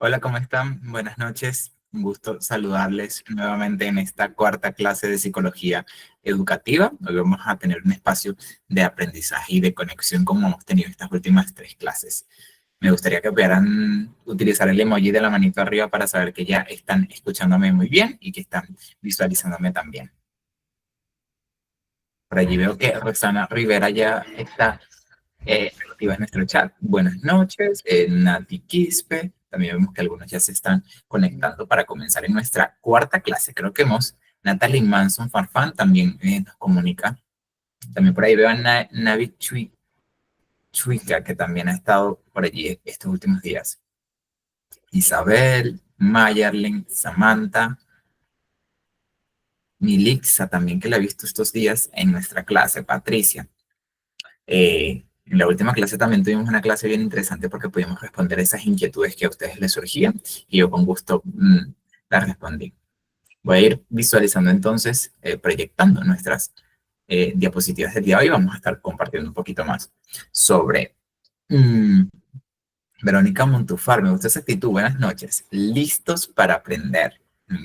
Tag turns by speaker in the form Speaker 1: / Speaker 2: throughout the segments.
Speaker 1: Hola, ¿cómo están? Buenas noches. Un gusto saludarles nuevamente en esta cuarta clase de psicología educativa. Hoy vamos a tener un espacio de aprendizaje y de conexión como hemos tenido estas últimas tres clases. Me gustaría que pudieran utilizar el emoji de la manito arriba para saber que ya están escuchándome muy bien y que están visualizándome también. Por allí veo que Roxana Rivera ya está activa en nuestro chat. Buenas noches, Nati Quispe. También vemos que algunos ya se están conectando para comenzar en nuestra cuarta clase. Creo que hemos, Natalie Manson Farfán también nos comunica. También por ahí veo a Navi Chuica, que también ha estado por allí estos últimos días. Isabel, Mayerlin, Samantha, Milixa también, que la he visto estos días en nuestra clase, Patricia. En la última clase también tuvimos una clase bien interesante porque pudimos responder esas inquietudes que a ustedes les surgían y yo con gusto las respondí. Voy a ir visualizando entonces, proyectando nuestras diapositivas del día de hoy. Vamos a estar compartiendo un poquito más sobre Verónica Montufar. Me gusta esa actitud. Buenas noches. Listos para aprender.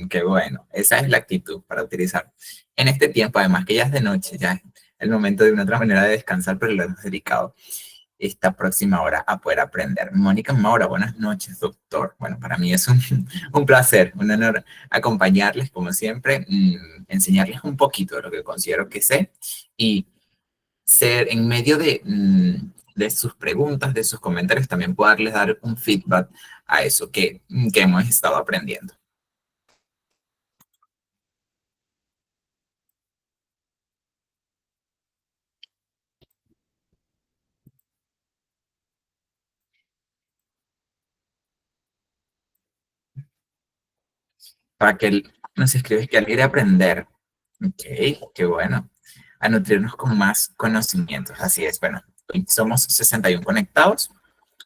Speaker 1: Qué bueno. Esa es la actitud para utilizar en este tiempo. Además que ya es de noche, ya es el momento de una otra manera de descansar, pero lo hemos dedicado esta próxima hora a poder aprender. Mónica Maura, buenas noches, doctor. Bueno, para mí es un placer, un honor acompañarles, como siempre, enseñarles un poquito de lo que considero que sé y ser en medio de sus preguntas, de sus comentarios, también poderles dar un feedback a eso que hemos estado aprendiendo. Para que nos escribes que quiere aprender. Ok, qué bueno. A nutrirnos con más conocimientos. Así es. Bueno, hoy somos 61 conectados.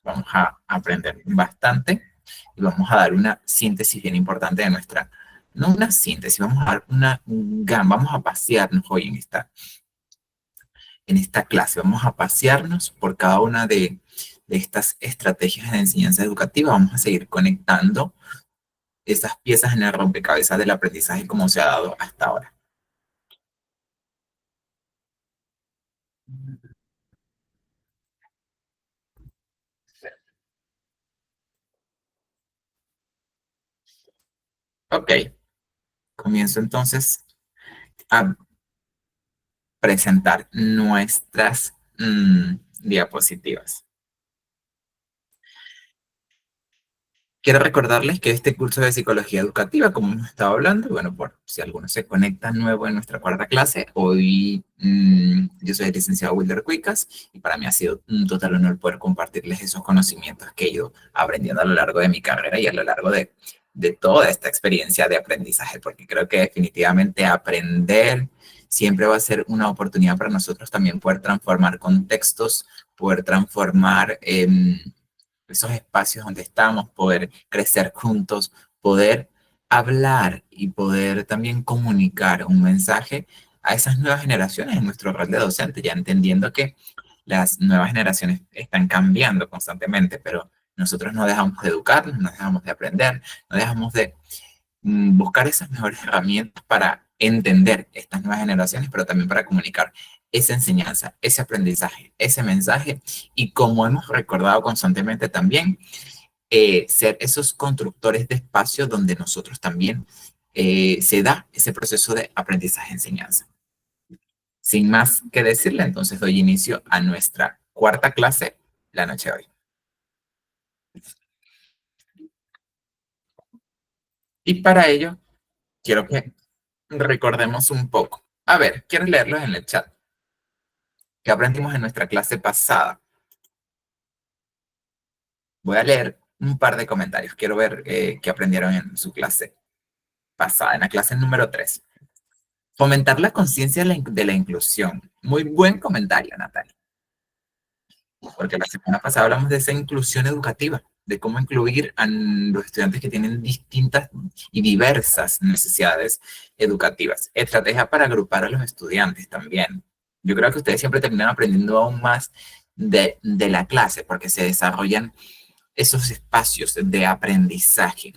Speaker 1: Vamos a aprender bastante y vamos a dar una síntesis bien importante de nuestra, no una síntesis, vamos a dar una gama, vamos a pasearnos hoy en esta clase, vamos a pasearnos por cada una de estas estrategias de enseñanza educativa, vamos a seguir conectando esas piezas en el rompecabezas del aprendizaje como se ha dado hasta ahora. Ok, comienzo entonces a presentar nuestras diapositivas. Quiero recordarles que este curso de psicología educativa, como hemos estado hablando, bueno, por si alguno se conecta nuevo en nuestra cuarta clase, hoy yo soy el licenciado Wilder Cuicas y para mí ha sido un total honor poder compartirles esos conocimientos que he ido aprendiendo a lo largo de mi carrera y a lo largo de toda esta experiencia de aprendizaje, porque creo que definitivamente aprender siempre va a ser una oportunidad para nosotros también poder transformar contextos, poder transformar esos espacios donde estamos, poder crecer juntos, poder hablar y poder también comunicar un mensaje a esas nuevas generaciones en nuestro rol de docente, ya entendiendo que las nuevas generaciones están cambiando constantemente, pero nosotros no dejamos de educarnos, no dejamos de aprender, no dejamos de buscar esas mejores herramientas para entender estas nuevas generaciones, pero también para comunicar esa enseñanza, ese aprendizaje, ese mensaje y como hemos recordado constantemente también, ser esos constructores de espacio donde nosotros también se da ese proceso de aprendizaje-enseñanza. Sin más que decirle, entonces doy inicio a nuestra cuarta clase la noche de hoy. Y para ello, quiero que recordemos un poco. A ver, quiero leerlos en el chat. ¿Qué aprendimos en nuestra clase pasada? Voy a leer un par de comentarios. Quiero ver qué aprendieron en su clase pasada, en la clase número 3. Fomentar la conciencia de la inclusión. Muy buen comentario, Natalia. Porque la semana pasada hablamos de esa inclusión educativa, de cómo incluir a los estudiantes que tienen distintas y diversas necesidades educativas. Estrategia para agrupar a los estudiantes también. Yo creo que ustedes siempre terminan aprendiendo aún más de la clase porque se desarrollan esos espacios de aprendizaje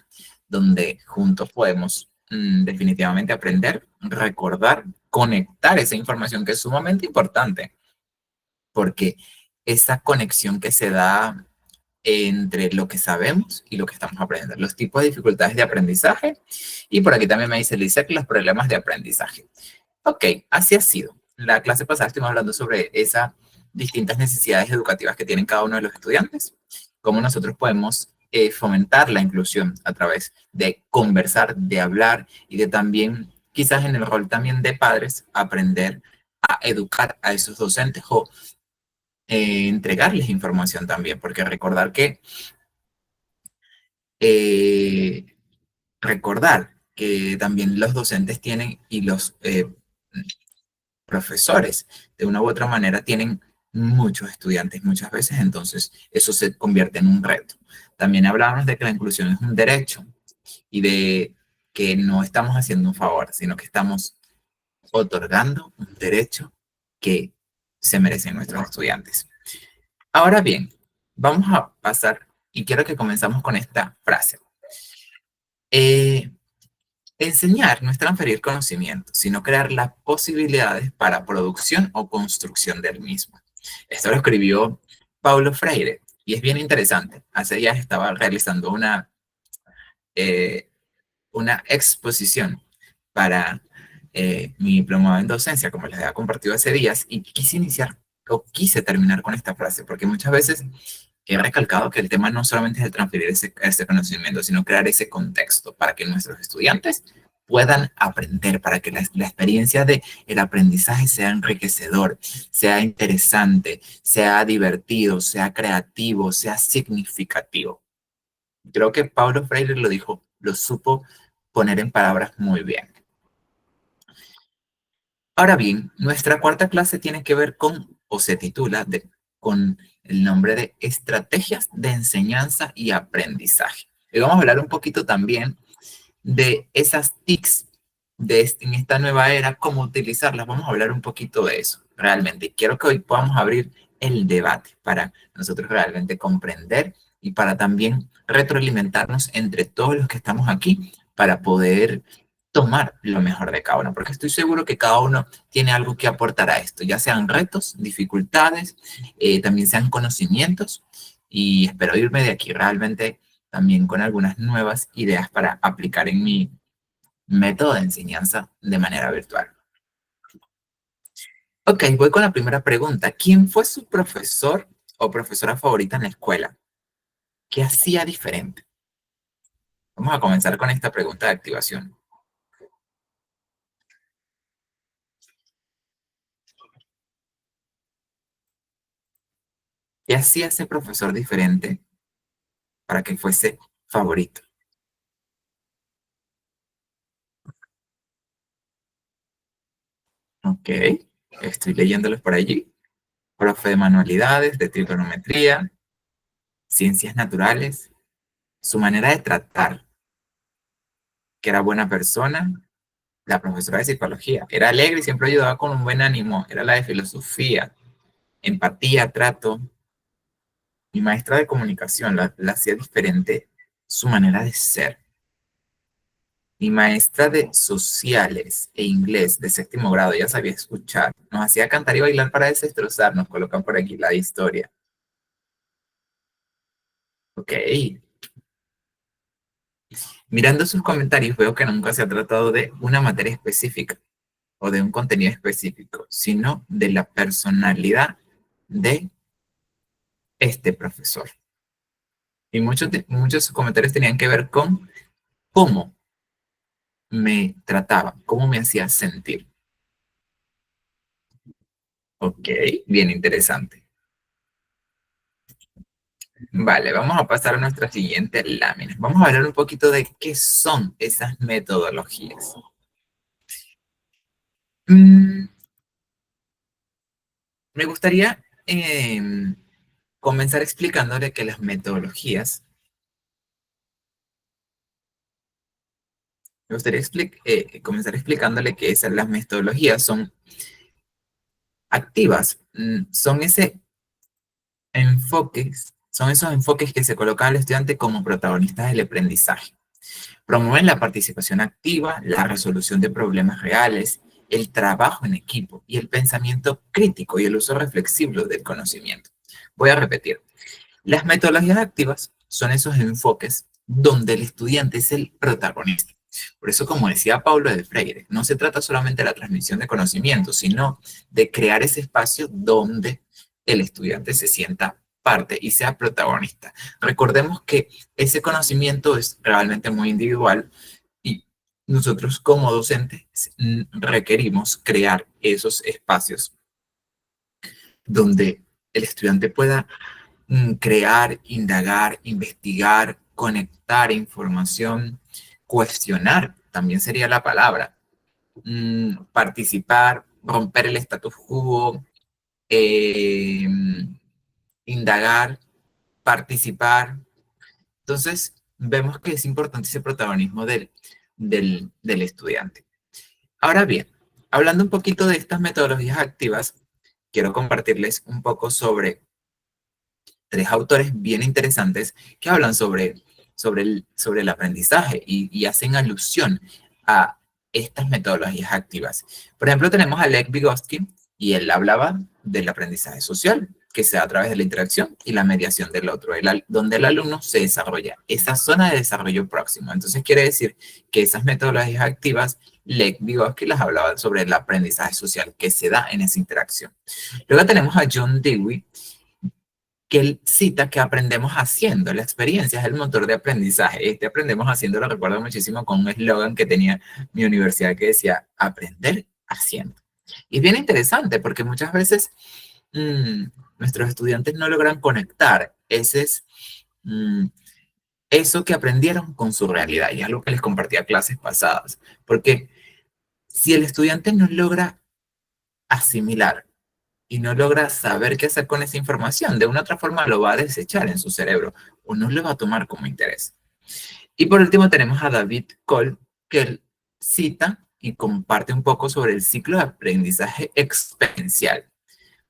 Speaker 1: donde juntos podemos definitivamente aprender, recordar, conectar esa información que es sumamente importante, porque esa conexión que se da entre lo que sabemos y lo que estamos aprendiendo, los tipos de dificultades de aprendizaje, y por aquí también me dice Lisa que los problemas de aprendizaje. Ok, así ha sido. La clase pasada estuvimos hablando sobre esas distintas necesidades educativas que tienen cada uno de los estudiantes, cómo nosotros podemos fomentar la inclusión a través de conversar, de hablar y de también, quizás en el rol también de padres, aprender a educar a esos docentes o entregarles información también, porque eh, recordar que también los docentes tienen y los profesores, de una u otra manera, tienen muchos estudiantes muchas veces, entonces eso se convierte en un reto. También hablábamos de que la inclusión es un derecho y de que no estamos haciendo un favor, sino que estamos otorgando un derecho que se merecen nuestros estudiantes. Ahora bien, vamos a pasar y quiero que comenzamos con esta frase. Eh, Enseñar no es transferir conocimiento, sino crear las posibilidades para producción o construcción del mismo. Esto lo escribió Paulo Freire y es bien interesante. Hace días estaba realizando eh, una exposición para mi diplomado en docencia, como les había compartido hace días, y quise iniciar o quise terminar con esta frase, porque muchas veces he recalcado que el tema no solamente es el transferir ese conocimiento, sino crear ese contexto para que nuestros estudiantes puedan aprender, para que la experiencia de el aprendizaje sea enriquecedor, sea interesante, sea divertido, sea creativo, sea significativo. Creo que Paulo Freire lo dijo, lo supo poner en palabras muy bien. Ahora bien, nuestra cuarta clase tiene que ver con, o se titula con el nombre de Estrategias de Enseñanza y Aprendizaje. Y vamos a hablar un poquito también de esas TICs en esta nueva era, cómo utilizarlas. Vamos a hablar un poquito de eso, realmente. Quiero que hoy podamos abrir el debate para nosotros realmente comprender y para también retroalimentarnos entre todos los que estamos aquí para poder tomar lo mejor de cada uno, porque estoy seguro que cada uno tiene algo que aportar a esto, ya sean retos, dificultades, también sean conocimientos, y espero irme de aquí realmente también con algunas nuevas ideas para aplicar en mi método de enseñanza de manera virtual. Ok, voy con la primera pregunta. ¿Quién fue su profesor o profesora favorita en la escuela? ¿Qué hacía diferente? Vamos a comenzar con esta pregunta de activación. ¿Qué hacía ese profesor diferente para que fuese favorito? Ok, estoy leyéndolos por allí. Profe de manualidades, de trigonometría, ciencias naturales, su manera de tratar, que era buena persona. La profesora de psicología era alegre y siempre ayudaba con un buen ánimo. Era la de filosofía, empatía, trato. Mi maestra de comunicación la hacía diferente su manera de ser. Mi maestra de sociales e inglés de séptimo grado ya sabía escuchar. Nos hacía cantar y bailar para desestrozar. Nos colocan por aquí la historia. Ok. Mirando sus comentarios veo que nunca se ha tratado de una materia específica o de un contenido específico, sino de la personalidad de este profesor. Y muchos de sus comentarios tenían que ver con cómo me trataba, cómo me hacía sentir. Ok, bien interesante. Vale, vamos a pasar a nuestra siguiente lámina. Vamos a hablar un poquito de qué son esas metodologías. Mm, Me gustaría comenzar explicándole que las metodologías, me gustaría comenzar explicándole que las metodologías son activas, son ese enfoque Son esos enfoques que se colocan al estudiante como protagonistas del aprendizaje. Promueven la participación activa, la resolución de problemas reales, el trabajo en equipo y el pensamiento crítico y el uso reflexivo del conocimiento. Voy a repetir. Las metodologías activas son esos enfoques donde el estudiante es el protagonista. Por eso, como decía Paulo de Freire, no se trata solamente de la transmisión de conocimiento, sino de crear ese espacio donde el estudiante se sienta parte y sea protagonista. Recordemos que ese conocimiento es realmente muy individual y nosotros como docentes requerimos crear esos espacios donde el estudiante pueda crear, indagar, investigar, conectar información, cuestionar, también sería la palabra, participar, romper el status quo, eh, indagar, participar. Entonces, vemos que es importante ese protagonismo del estudiante. Ahora bien, hablando un poquito de estas metodologías activas, quiero compartirles un poco sobre tres autores bien interesantes que hablan sobre el aprendizaje y hacen alusión a estas metodologías activas. Por ejemplo, tenemos a Lev Vygotsky y él hablaba del aprendizaje social, que se da a través de la interacción y la mediación del otro, donde el alumno se desarrolla esa zona de desarrollo próximo. Entonces quiere decir que esas metodologías activas, Lev Vygotsky las hablaba sobre el aprendizaje social que se da en esa interacción. Luego tenemos a John Dewey, que él cita que aprendemos haciendo. La experiencia es el motor de aprendizaje. Este aprendemos haciendo lo recuerdo muchísimo con un eslogan que tenía mi universidad que decía, aprender haciendo. Y es bien interesante porque muchas veces mmm, nuestros estudiantes no logran conectar mmm, eso que aprendieron con su realidad. Y es algo que les compartía a clases pasadas. Porque si el estudiante no logra asimilar y no logra saber qué hacer con esa información, de una otra forma lo va a desechar en su cerebro o no lo va a tomar como interés. Y por último tenemos a David Cole, que él cita y comparte un poco sobre el ciclo de aprendizaje experiencial.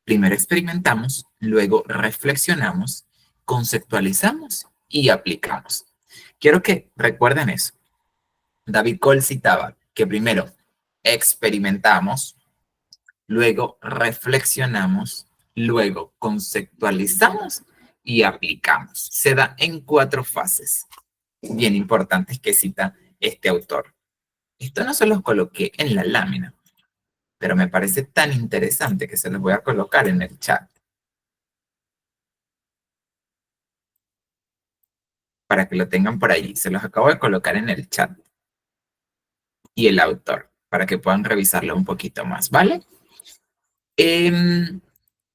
Speaker 1: Primero experimentamos, luego reflexionamos, conceptualizamos y aplicamos. Quiero que recuerden eso. David Cole citaba que primero experimentamos, luego reflexionamos, luego conceptualizamos y aplicamos. Se da en 4 fases bien importantes que cita este autor. Esto no se los coloqué en la lámina, pero me parece tan interesante que se los voy a colocar en el chat para que lo tengan por ahí. Se los acabo de colocar en el chat y el autor para que puedan revisarlo un poquito más, ¿vale?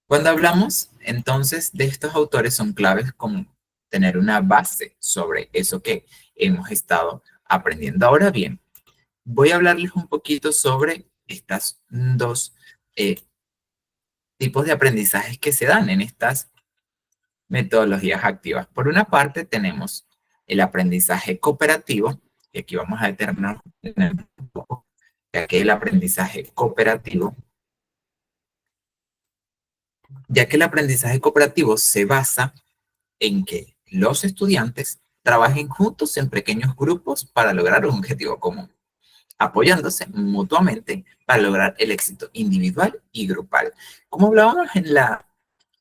Speaker 1: Cuando hablamos entonces de estos autores son claves como tener una base sobre eso que hemos estado aprendiendo. Ahora bien, voy a hablarles un poquito sobre estas dos tipos de aprendizajes que se dan en estas metodologías activas. Por una parte tenemos el aprendizaje cooperativo, y aquí vamos a determinar un poco, ya que el aprendizaje cooperativo se basa en que los estudiantes trabajen juntos en pequeños grupos para lograr un objetivo común, apoyándose mutuamente para lograr el éxito individual y grupal. Como hablábamos en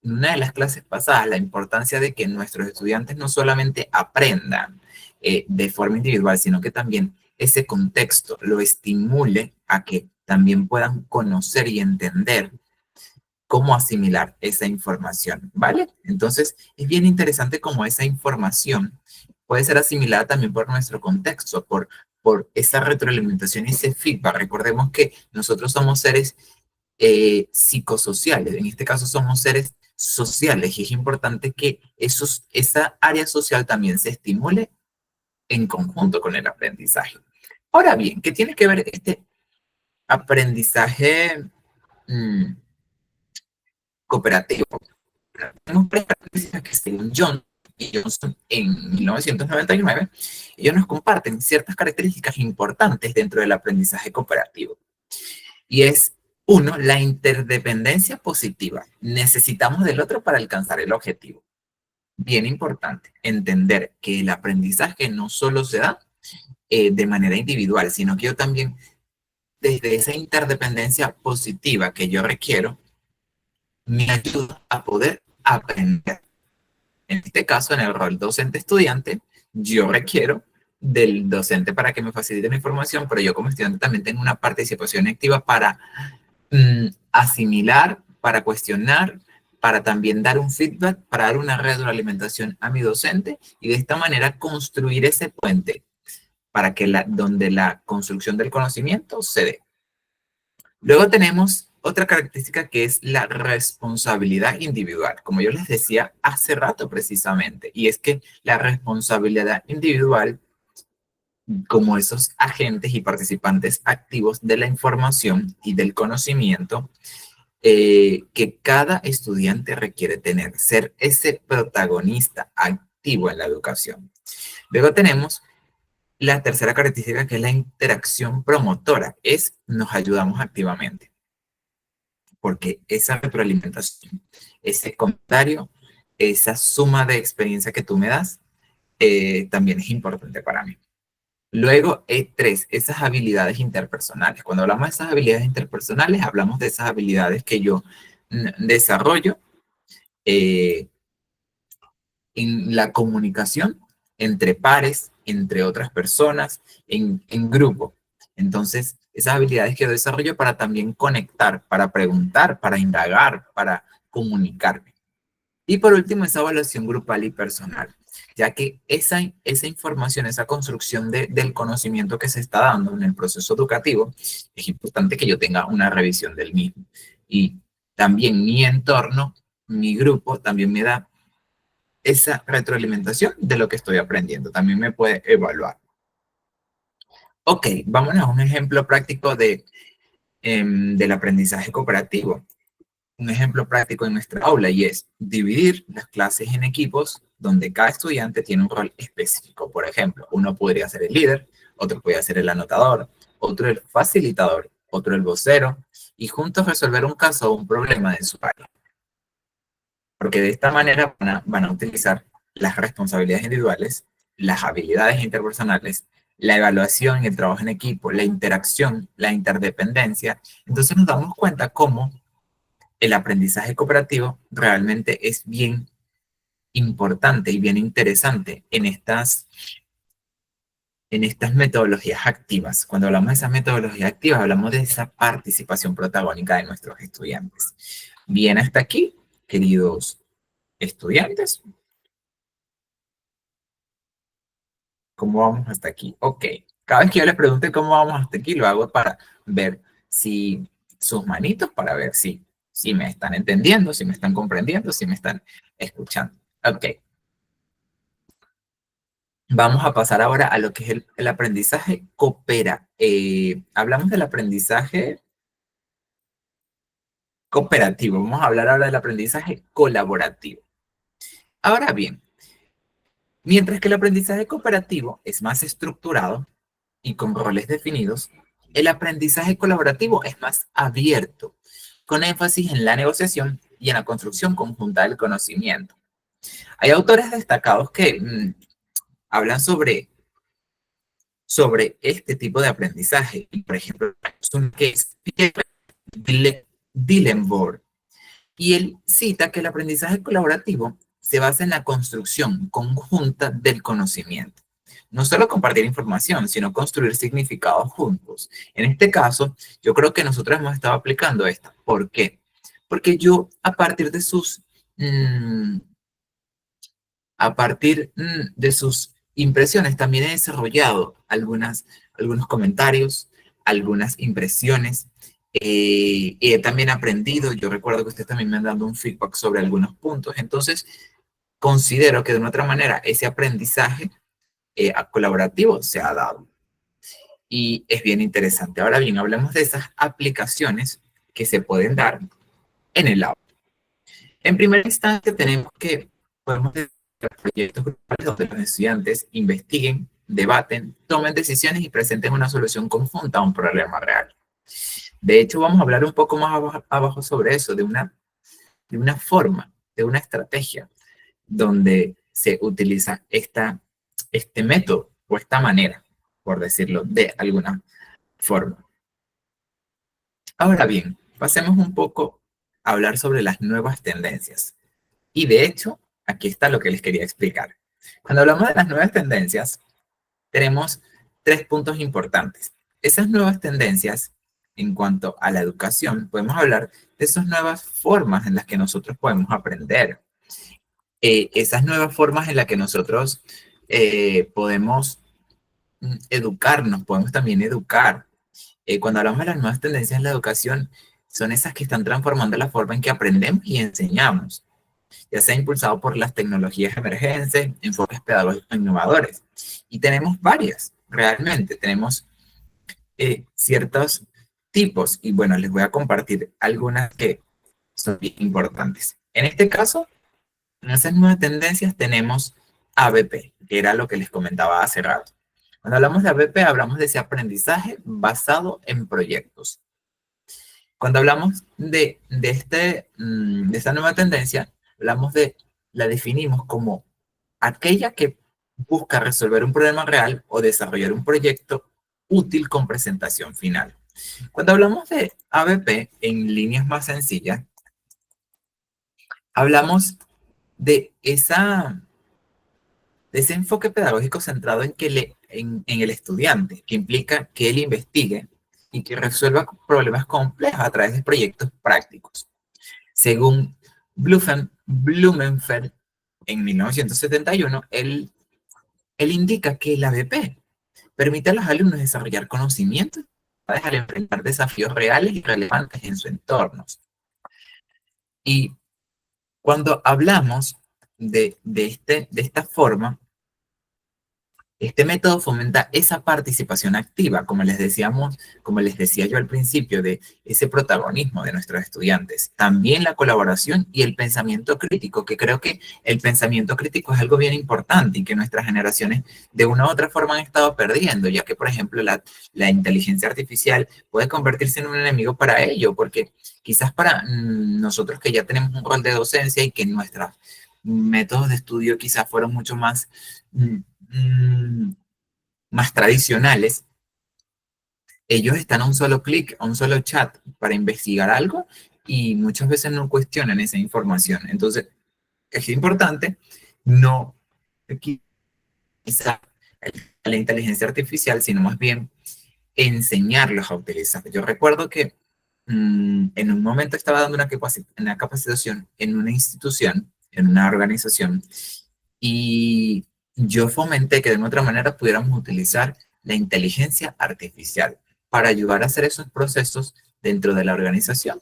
Speaker 1: una de las clases pasadas, la importancia de que nuestros estudiantes no solamente aprendan de forma individual, sino que también ese contexto lo estimule a que también puedan conocer y entender cómo asimilar esa información, ¿vale? Entonces, es bien interesante cómo esa información puede ser asimilada también por nuestro contexto, por esa retroalimentación y ese feedback. Recordemos que nosotros somos seres psicosociales, en este caso somos seres sociales y es importante que esa área social también se estimule en conjunto con el aprendizaje. Ahora bien, ¿qué tiene que ver este aprendizaje cooperativo? Tenemos tres características que según John y Johnson en 1999, ellos nos comparten ciertas características importantes dentro del aprendizaje cooperativo. Y es, uno, la interdependencia positiva. Necesitamos del otro para alcanzar el objetivo. bien importante entender que el aprendizaje no solo se da de manera individual, sino que yo también, desde esa interdependencia positiva que yo requiero, me ayuda a poder aprender. En este caso, en el rol docente-estudiante, yo requiero del docente para que me facilite la información, pero yo como estudiante también tengo una participación activa para asimilar, para cuestionar, para también dar un feedback, para dar una retroalimentación a mi docente y de esta manera construir ese puente para que donde la construcción del conocimiento se dé. Luego tenemos otra característica que es la responsabilidad individual, como yo les decía hace rato precisamente, y es que la responsabilidad individual como esos agentes y participantes activos de la información y del conocimiento que cada estudiante requiere tener, ser ese protagonista activo en la educación. Luego tenemos la tercera característica que es la interacción promotora, nos ayudamos activamente, porque esa retroalimentación, ese comentario, esa suma de experiencia que tú me das, también es importante para mí. Luego, tres, esas habilidades interpersonales. Cuando hablamos de esas habilidades interpersonales, hablamos de esas habilidades que yo desarrollo eh, en la comunicación entre pares, entre otras personas, en grupo. Entonces, esas habilidades que yo desarrollo para también conectar, para preguntar, para indagar, para comunicarme. Y por último, esa evaluación grupal y personal, ya que esa información, esa construcción del conocimiento que se está dando en el proceso educativo, es importante que yo tenga una revisión del mismo. Y también mi entorno, mi grupo, también me da esa retroalimentación de lo que estoy aprendiendo. También me puede evaluar. Ok, vámonos a un ejemplo práctico del aprendizaje cooperativo. Un ejemplo práctico en nuestra aula y es dividir las clases en equipos donde cada estudiante tiene un rol específico. Por ejemplo, uno podría ser el líder, otro podría ser el anotador, otro el facilitador, otro el vocero, y juntos resolver un caso o un problema de su área. Porque de esta manera van a utilizar las responsabilidades individuales, las habilidades interpersonales, la evaluación y el trabajo en equipo, la interacción, la interdependencia. Entonces nos damos cuenta cómo el aprendizaje cooperativo realmente es bien importante y bien interesante en estas metodologías activas. Cuando hablamos de esas metodologías activas, hablamos de esa participación protagónica de nuestros estudiantes. Bien, hasta aquí, queridos estudiantes. ¿Cómo vamos hasta aquí? Ok. Cada vez que yo les pregunte cómo vamos hasta aquí, lo hago para ver si sus manitos, para ver si me están entendiendo, si me están comprendiendo, si me están escuchando. Ok. Vamos a pasar ahora a lo que es el aprendizaje hablamos del aprendizaje cooperativo. Vamos a hablar ahora del aprendizaje colaborativo. Ahora bien, mientras que el aprendizaje cooperativo es más estructurado y con roles definidos, el aprendizaje colaborativo es más abierto, con énfasis en la negociación y en la construcción conjunta del conocimiento. Hay autores destacados que hablan sobre este tipo de aprendizaje. Por ejemplo, que es Pierre Dillenborg. Y él cita que el aprendizaje colaborativo se basa en la construcción conjunta del conocimiento. No solo compartir información, sino construir significados juntos. En este caso, yo creo que nosotros hemos estado aplicando esto. ¿Por qué? Porque yo, a partir de sus impresiones, también he desarrollado algunos comentarios, algunas impresiones. He también aprendido, yo recuerdo que ustedes también me han dado un feedback sobre algunos puntos. Entonces, considero que de una otra manera ese aprendizaje colaborativo se ha dado. Y es bien interesante. Ahora bien, hablemos de esas aplicaciones que se pueden dar en el aula. En primera instancia, podemos proyectos grupales donde los estudiantes investiguen, debaten, tomen decisiones y presenten una solución conjunta a un problema real. De hecho, vamos a hablar un poco más abajo sobre eso, de una forma, de una estrategia donde se utiliza este método o esta manera, por decirlo de alguna forma. Ahora bien, pasemos un poco a hablar sobre las nuevas tendencias. Y de hecho, aquí está lo que les quería explicar. Cuando hablamos de las nuevas tendencias, tenemos tres puntos importantes. Esas nuevas tendencias, en cuanto a la educación, podemos hablar de esas nuevas formas en las que nosotros podemos aprender. Esas nuevas formas en las que nosotros podemos educarnos, podemos también educar. Cuando hablamos de las nuevas tendencias en la educación, son esas que están transformando la forma en que aprendemos y enseñamos, ya sea impulsado por las tecnologías emergentes, enfoques pedagógicos innovadores. Y tenemos varias, realmente. Tenemos ciertos tipos y bueno, les voy a compartir algunas que son bien importantes. En este caso, en esas nuevas tendencias tenemos ABP, que era lo que les comentaba hace rato. Cuando hablamos de ABP, hablamos de ese aprendizaje basado en proyectos. Cuando hablamos de esta nueva tendencia, la definimos como aquella que busca resolver un problema real o desarrollar un proyecto útil con presentación final. Cuando hablamos de ABP en líneas más sencillas, hablamos de, de ese enfoque pedagógico centrado en el estudiante, que implica que él investigue y que resuelva problemas complejos a través de proyectos prácticos. Según Blumenfeld, en 1971, él indica que el ABP permite a los alumnos desarrollar conocimientos al enfrentar desafíos reales y relevantes en su entorno. Y cuando hablamos de esta forma, este método fomenta esa participación activa, como les decía yo al principio, de ese protagonismo de nuestros estudiantes. También la colaboración y el pensamiento crítico, que creo que el pensamiento crítico es algo bien importante y que nuestras generaciones de una u otra forma han estado perdiendo, ya que, por ejemplo, la inteligencia artificial puede convertirse en un enemigo para ello, porque quizás para nosotros que ya tenemos un rol de docencia y que nuestros métodos de estudio quizás fueron mucho más más tradicionales, ellos están a un solo clic, a un solo chat para investigar algo y muchas veces no cuestionan esa información. Entonces, es importante no utilizar la inteligencia artificial, sino más bien enseñarlos a utilizar. Yo recuerdo que en un momento estaba dando una capacitación en una institución, en una organización, y yo fomenté que de una otra manera pudiéramos utilizar la inteligencia artificial para ayudar a hacer esos procesos dentro de la organización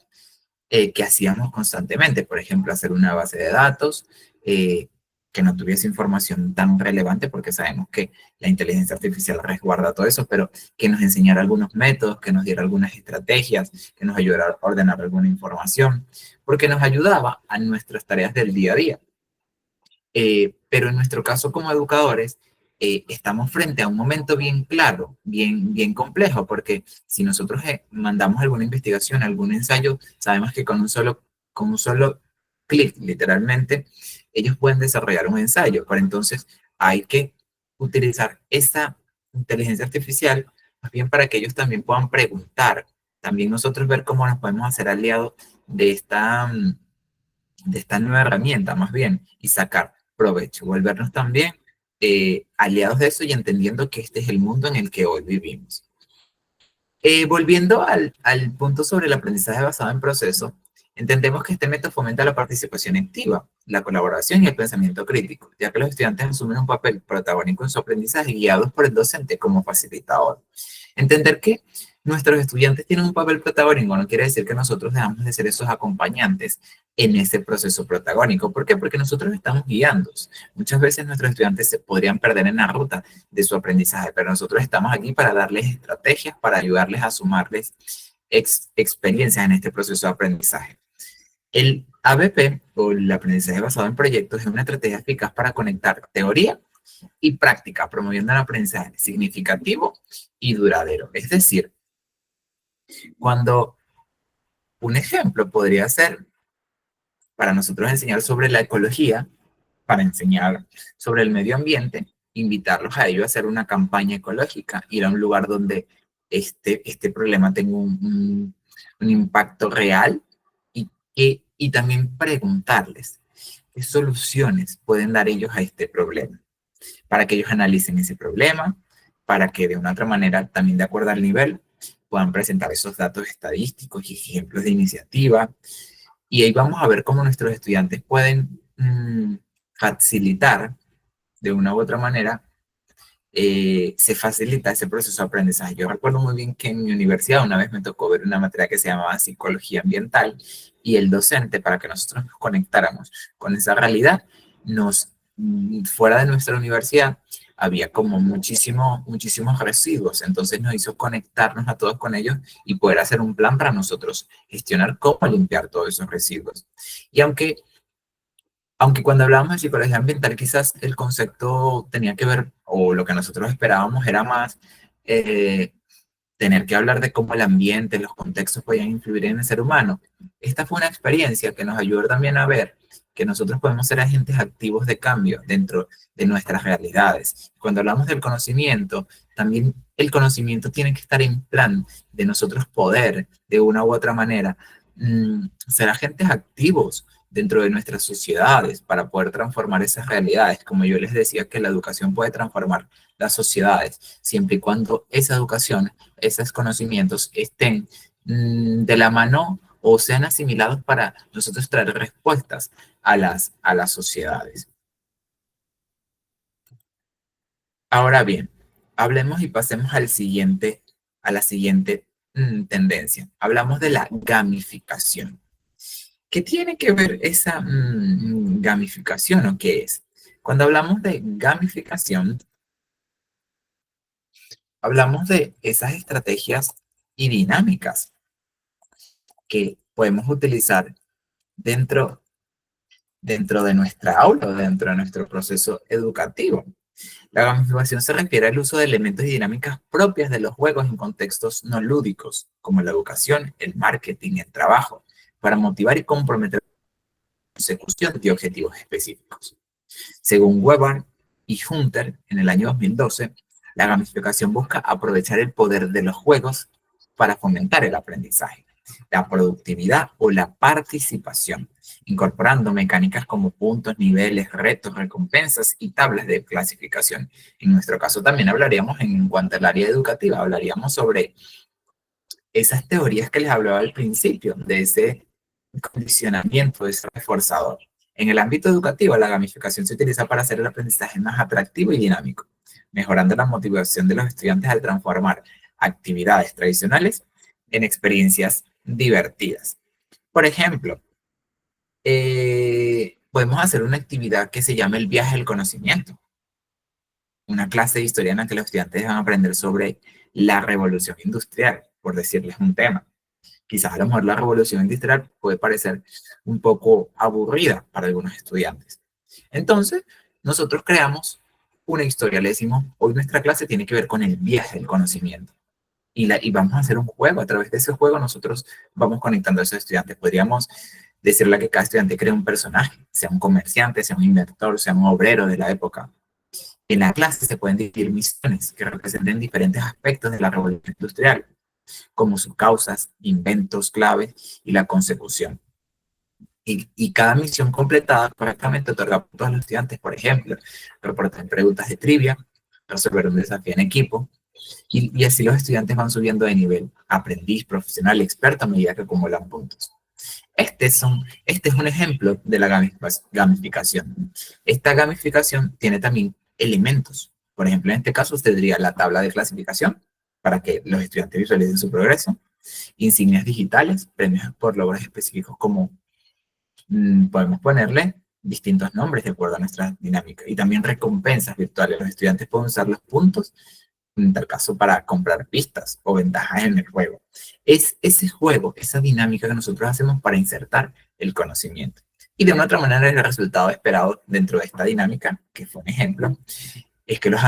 Speaker 1: que hacíamos constantemente. Por ejemplo, hacer una base de datos que no tuviese información tan relevante, porque sabemos que la inteligencia artificial resguarda todo eso, pero que nos enseñara algunos métodos, que nos diera algunas estrategias, que nos ayudara a ordenar alguna información, porque nos ayudaba a nuestras tareas del día a día. Pero en nuestro caso como educadores, estamos frente a un momento bien claro, bien complejo, porque si nosotros mandamos alguna investigación, algún ensayo, sabemos que con un solo clic, literalmente, ellos pueden desarrollar un ensayo. Pero entonces hay que utilizar esa inteligencia artificial más bien para que ellos también puedan preguntar, también nosotros ver cómo nos podemos hacer aliados de de esta nueva herramienta, más bien, y sacar provecho, volvernos también aliados de eso y entendiendo que este es el mundo en el que hoy vivimos. Volviendo al punto sobre el aprendizaje basado en proceso, entendemos que este método fomenta la participación activa, la colaboración y el pensamiento crítico, ya que los estudiantes asumen un papel protagónico en su aprendizaje guiados por el docente como facilitador. Entender que nuestros estudiantes tienen un papel protagónico no quiere decir que nosotros dejamos de ser esos acompañantes en ese proceso protagónico. ¿Por qué? Porque nosotros estamos guiando. Muchas veces nuestros estudiantes se podrían perder en la ruta de su aprendizaje, pero nosotros estamos aquí para darles estrategias, para ayudarles a sumarles experiencias en este proceso de aprendizaje. El ABP, o el aprendizaje basado en proyectos, es una estrategia eficaz para conectar teoría y práctica, promoviendo el aprendizaje significativo y duradero. Es decir, cuando un ejemplo podría ser para nosotros enseñar sobre la ecología, para enseñar sobre el medio ambiente, invitarlos a ellos a hacer una campaña ecológica, ir a un lugar donde este problema tenga un impacto real y también preguntarles qué soluciones pueden dar ellos a este problema, para que ellos analicen ese problema, para que de una otra manera, también de acuerdo al nivel, puedan presentar esos datos estadísticos y ejemplos de iniciativa. Y ahí vamos a ver cómo nuestros estudiantes pueden facilitar de una u otra manera, se facilita ese proceso de aprendizaje. Yo recuerdo muy bien que en mi universidad una vez me tocó ver una materia que se llamaba psicología ambiental y el docente, para que nosotros nos conectáramos con esa realidad, fuera de nuestra universidad había como muchísimos residuos, entonces nos hizo conectarnos a todos con ellos y poder hacer un plan para nosotros gestionar cómo limpiar todos esos residuos. Y aunque cuando hablábamos de psicología ambiental, quizás el concepto tenía que ver, o lo que nosotros esperábamos era más eh, tener que hablar de cómo el ambiente, los contextos podían influir en el ser humano. Esta fue una experiencia que nos ayudó también a ver que nosotros podemos ser agentes activos de cambio dentro de nuestras realidades. Cuando hablamos del conocimiento, también el conocimiento tiene que estar en plan de nosotros poder, de una u otra manera, ser agentes activos dentro de nuestras sociedades para poder transformar esas realidades. Como yo les decía, que la educación puede transformar las sociedades, siempre y cuando esa educación, esos conocimientos estén de la mano o sean asimilados para nosotros traer respuestas a las sociedades. Ahora bien, hablemos y pasemos a la siguiente tendencia. Hablamos de la gamificación. ¿Qué tiene que ver esa gamificación o qué es? Cuando hablamos de gamificación, hablamos de esas estrategias y dinámicas que podemos utilizar dentro, dentro de nuestra aula o dentro de nuestro proceso educativo. La gamificación se refiere al uso de elementos y dinámicas propias de los juegos en contextos no lúdicos, como la educación, el marketing, el trabajo, para motivar y comprometer la consecución de objetivos específicos. Según Weber y Hunter, en el año 2012, la gamificación busca aprovechar el poder de los juegos para fomentar el aprendizaje, la productividad o la participación, incorporando mecánicas como puntos, niveles, retos, recompensas y tablas de clasificación. En nuestro caso también hablaríamos, en cuanto al área educativa, hablaríamos sobre esas teorías que les hablaba al principio, de ese condicionamiento, de ese reforzador. En el ámbito educativo, la gamificación se utiliza para hacer el aprendizaje más atractivo y dinámico, mejorando la motivación de los estudiantes al transformar actividades tradicionales en experiencias divertidas. Por ejemplo, podemos hacer una actividad que se llama el viaje del conocimiento, una clase de historia en la que los estudiantes van a aprender sobre la revolución industrial, por decirles un tema. Quizás a lo mejor la revolución industrial puede parecer un poco aburrida para algunos estudiantes. Entonces, nosotros creamos una historia, le decimos, hoy nuestra clase tiene que ver con el viaje del conocimiento. Y vamos a hacer un juego, a través de ese juego nosotros vamos conectando a esos estudiantes. Podríamos decirle que cada estudiante crea un personaje, sea un comerciante, sea un inventor, sea un obrero de la época. En la clase se pueden dividir misiones que representen diferentes aspectos de la revolución industrial, como sus causas, inventos claves y la consecución. Y cada misión completada correctamente otorga puntos a los estudiantes, por ejemplo, reportar preguntas de trivia, resolver un desafío en equipo, y así los estudiantes van subiendo de nivel, aprendiz, profesional, experto a medida que acumulan puntos. Este es un ejemplo de la gamificación. Esta gamificación tiene también elementos. Por ejemplo, en este caso usted tendría la tabla de clasificación para que los estudiantes visualicen su progreso, insignias digitales, premios por logros específicos como podemos ponerle distintos nombres de acuerdo a nuestra dinámica, y también recompensas virtuales. Los estudiantes pueden usar los puntos en tal caso para comprar pistas o ventajas en el juego. Es ese juego, esa dinámica que nosotros hacemos para insertar el conocimiento. Y de una otra manera, el resultado esperado dentro de esta dinámica, que fue un ejemplo, es que los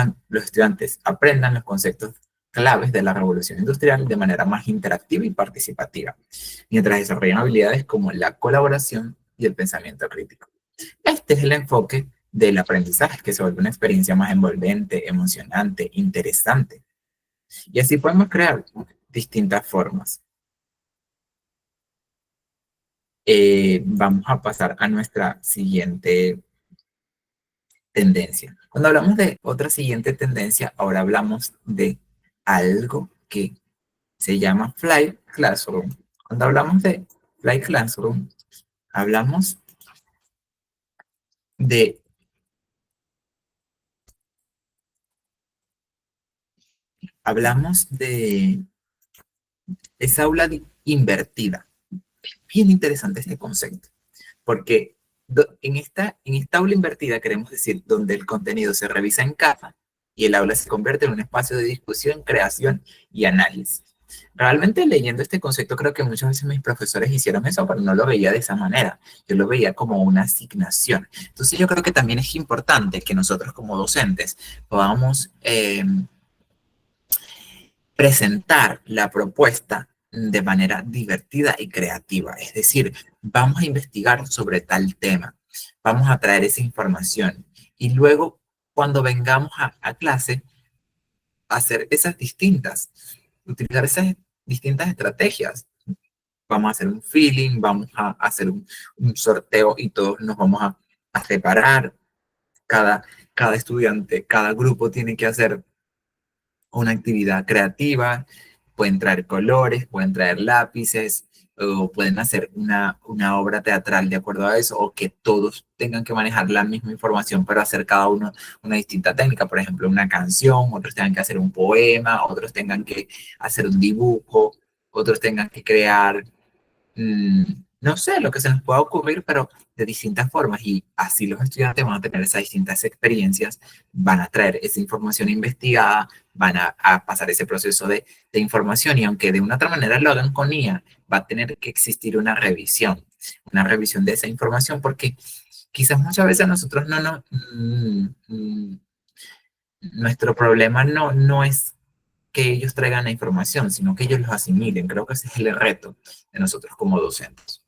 Speaker 1: estudiantes aprendan los conceptos claves de la revolución industrial de manera más interactiva y participativa, mientras desarrollan habilidades como la colaboración y el pensamiento crítico. Este es el enfoque del aprendizaje, que se vuelve una experiencia más envolvente, emocionante, interesante. Y así podemos crear distintas formas. Vamos a pasar a nuestra siguiente tendencia. Cuando hablamos de otra siguiente tendencia, ahora hablamos de algo que se llama Fly Classroom. Cuando hablamos de Fly Classroom, hablamos de, hablamos de esa aula invertida. Bien interesante este concepto, porque en esta aula invertida queremos decir donde el contenido se revisa en casa y el aula se convierte en un espacio de discusión, creación y análisis. Realmente leyendo este concepto creo que muchas veces mis profesores hicieron eso, pero no lo veía de esa manera. Yo lo veía como una asignación. Entonces yo creo que también es importante que nosotros como docentes podamos presentar la propuesta de manera divertida y creativa. Es decir, vamos a investigar sobre tal tema, vamos a traer esa información y luego cuando vengamos a clase, hacer esas distintas, utilizar esas distintas estrategias. Vamos a hacer un feeling, vamos a hacer un sorteo y todos nos vamos a separar. Cada estudiante, cada grupo tiene que hacer una actividad creativa, pueden traer colores, pueden traer lápices, o pueden hacer una obra teatral de acuerdo a eso, o que todos tengan que manejar la misma información, pero hacer cada uno una distinta técnica, por ejemplo, una canción, otros tengan que hacer un poema, otros tengan que hacer un dibujo, otros tengan que crear no sé, lo que se nos pueda ocurrir, pero de distintas formas. Y así los estudiantes van a tener esas distintas experiencias, van a traer esa información investigada, van a pasar ese proceso de información y aunque de una otra manera lo hagan con IA, va a tener que existir una revisión de esa información porque quizás muchas veces nosotros nuestro problema no es que ellos traigan la información, sino que ellos los asimilen. Creo que ese es el reto de nosotros como docentes.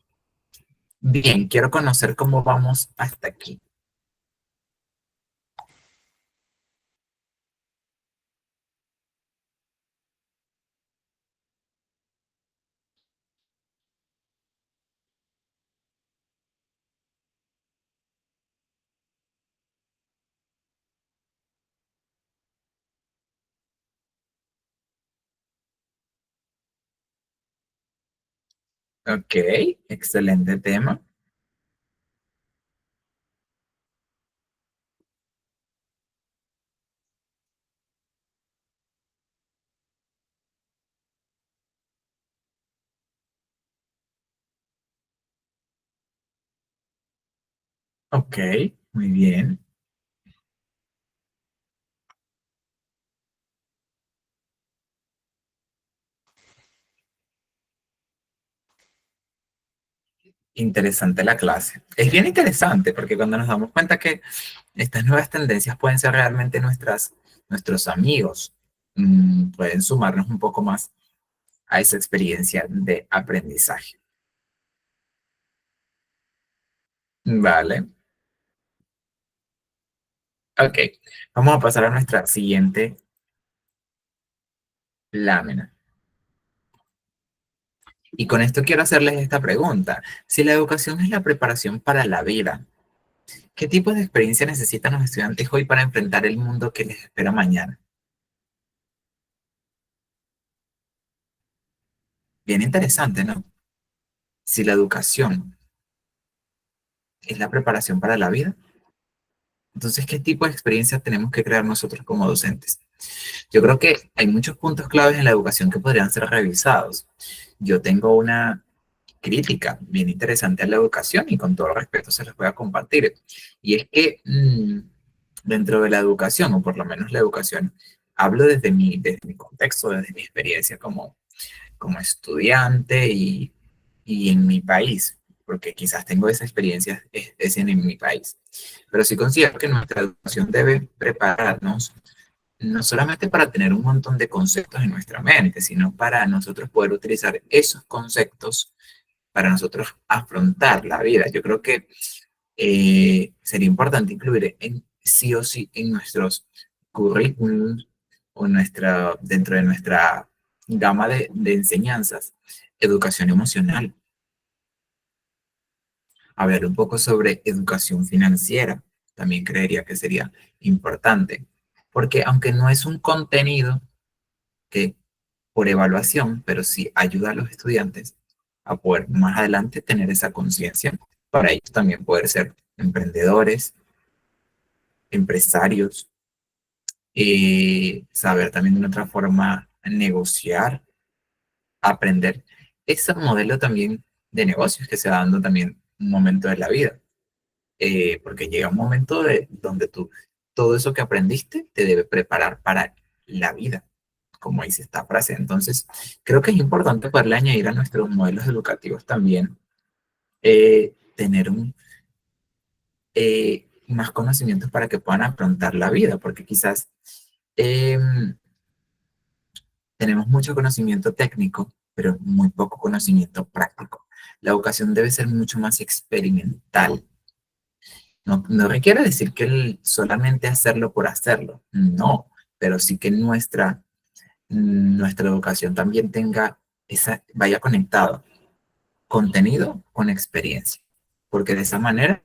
Speaker 1: Bien, quiero conocer cómo vamos hasta aquí. Ok, excelente tema. Ok, muy bien. Interesante la clase. Es bien interesante porque cuando nos damos cuenta que estas nuevas tendencias pueden ser realmente nuestros amigos, pueden sumarnos un poco más a esa experiencia de aprendizaje. Vale, ok. Vamos a pasar a nuestra siguiente lámina. Y con esto quiero hacerles esta pregunta. Si la educación es la preparación para la vida, ¿qué tipo de experiencia necesitan los estudiantes hoy para enfrentar el mundo que les espera mañana? Bien interesante, ¿no? Si la educación es la preparación para la vida, entonces, ¿qué tipo de experiencia tenemos que crear nosotros como docentes? Yo creo que hay muchos puntos claves en la educación que podrían ser revisados. Yo tengo una crítica bien interesante a la educación y con todo respeto se los voy a compartir. Y es que dentro de la educación, o por lo menos la educación, hablo desde mi contexto, desde mi experiencia como estudiante y en mi país, porque quizás tengo esa experiencia es en mi país. Pero sí considero que nuestra educación debe prepararnos no solamente para tener un montón de conceptos en nuestra mente, sino para nosotros poder utilizar esos conceptos para nosotros afrontar la vida. Yo creo que sería importante incluir sí o sí en nuestros currículums o dentro de nuestra gama de enseñanzas, educación emocional, hablar un poco sobre educación financiera, también creería que sería importante, porque aunque no es un contenido que por evaluación, pero sí ayuda a los estudiantes a poder más adelante tener esa conciencia para ellos también poder ser emprendedores, empresarios, saber también de otra forma negociar, aprender ese modelo también de negocios que se va dando también un momento de la vida. Porque llega un momento donde tú, todo eso que aprendiste te debe preparar para la vida, como dice esta frase. Entonces, creo que es importante poderle añadir a nuestros modelos educativos también tener más conocimientos para que puedan afrontar la vida, porque quizás eh, tenemos mucho conocimiento técnico, pero muy poco conocimiento práctico. La educación debe ser mucho más experimental. No, no requiere decir que solamente hacerlo por hacerlo, no, pero sí que nuestra educación también vaya conectado contenido con experiencia, porque de esa manera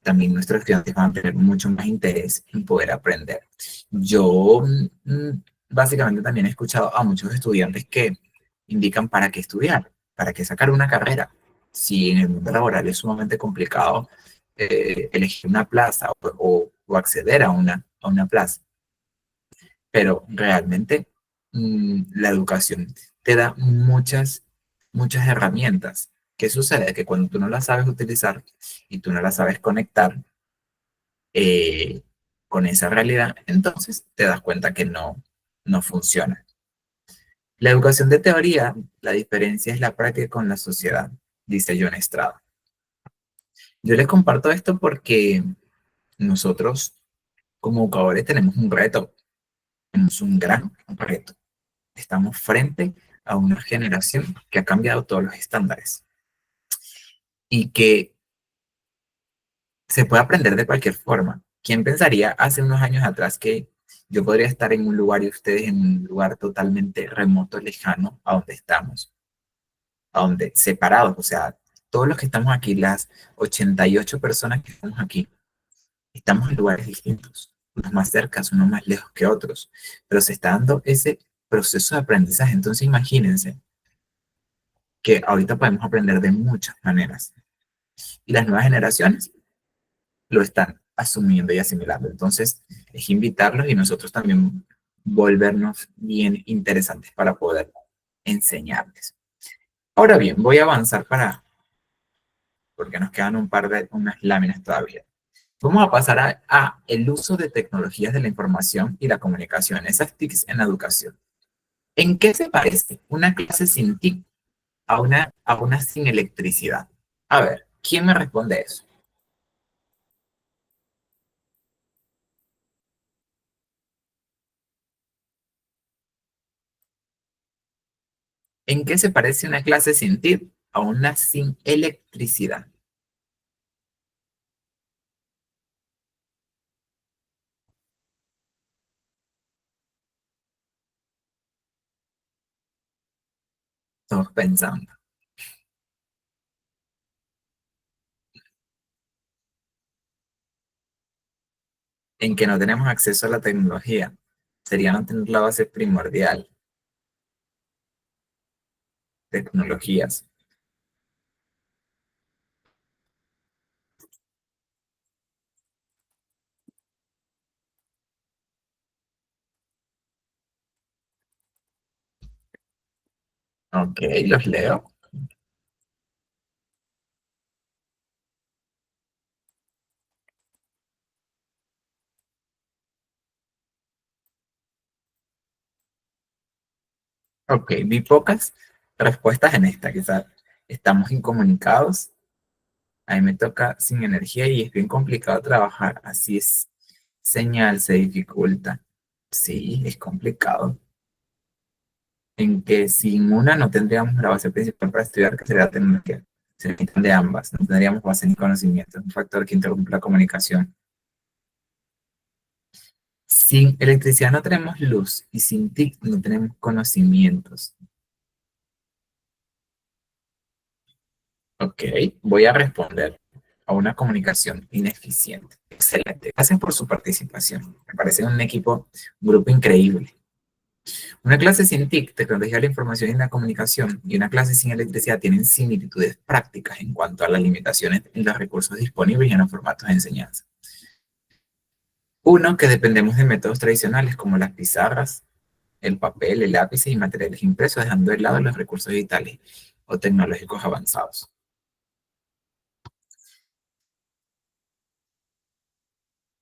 Speaker 1: también nuestros estudiantes van a tener mucho más interés en poder aprender. Yo básicamente también he escuchado a muchos estudiantes que indican para qué estudiar, para qué sacar una carrera. Si en el mundo laboral es sumamente complicado elegir una plaza o acceder a una plaza, pero realmente la educación te da muchas herramientas. ¿Qué sucede? Que cuando tú no las sabes utilizar y tú no las sabes conectar, eh, con esa realidad, entonces te das cuenta que no funciona. La educación de teoría, la diferencia es la práctica con la sociedad, dice John Estrada. Yo les comparto esto porque nosotros como educadores tenemos un reto, tenemos un gran reto. Estamos frente a una generación que ha cambiado todos los estándares y que se puede aprender de cualquier forma. ¿Quién pensaría hace unos años atrás que yo podría estar en un lugar y ustedes en un lugar totalmente remoto, lejano a donde estamos, a donde separados? O sea, todos los que estamos aquí, las 88 personas que estamos aquí, estamos en lugares distintos, unos más cerca, unos más lejos que otros, pero se está dando ese proceso de aprendizaje. Entonces imagínense que ahorita podemos aprender de muchas maneras y las nuevas generaciones lo están asumiendo y asimilando. Entonces, es invitarlos y nosotros también volvernos bien interesantes para poder enseñarles. Ahora bien, voy a avanzar porque nos quedan unas láminas todavía. Vamos a pasar a el uso de tecnologías de la información y la comunicación, esas TICs en la educación. ¿En qué se parece una clase sin TIC a una sin electricidad? A ver, ¿quién me responde eso? ¿En qué se parece una clase sin TIC a una sin electricidad? Estamos pensando en que no tenemos acceso a la tecnología. Sería no tener la base primordial, tecnologías. Ok, los leo. Ok, vi pocas respuestas en esta. Quizás estamos incomunicados. A mí me toca sin energía y es bien complicado trabajar. Así es, señal se dificulta. Sí, es complicado. En que sin una no tendríamos la base principal para estudiar, que sería la tecnología. Se necesitan de ambas, no tendríamos base ni conocimiento, es un factor que interrumpe la comunicación. Sin electricidad no tenemos luz y sin TIC no tenemos conocimientos. Ok, voy a responder a una comunicación ineficiente. Excelente. Gracias por su participación. Me parece un equipo, un grupo increíble. Una clase sin TIC, tecnología de la información y la comunicación, y una clase sin electricidad tienen similitudes prácticas en cuanto a las limitaciones en los recursos disponibles y en los formatos de enseñanza. Uno, que dependemos de métodos tradicionales como las pizarras, el papel, el lápiz y materiales impresos, dejando de lado los recursos digitales o tecnológicos avanzados.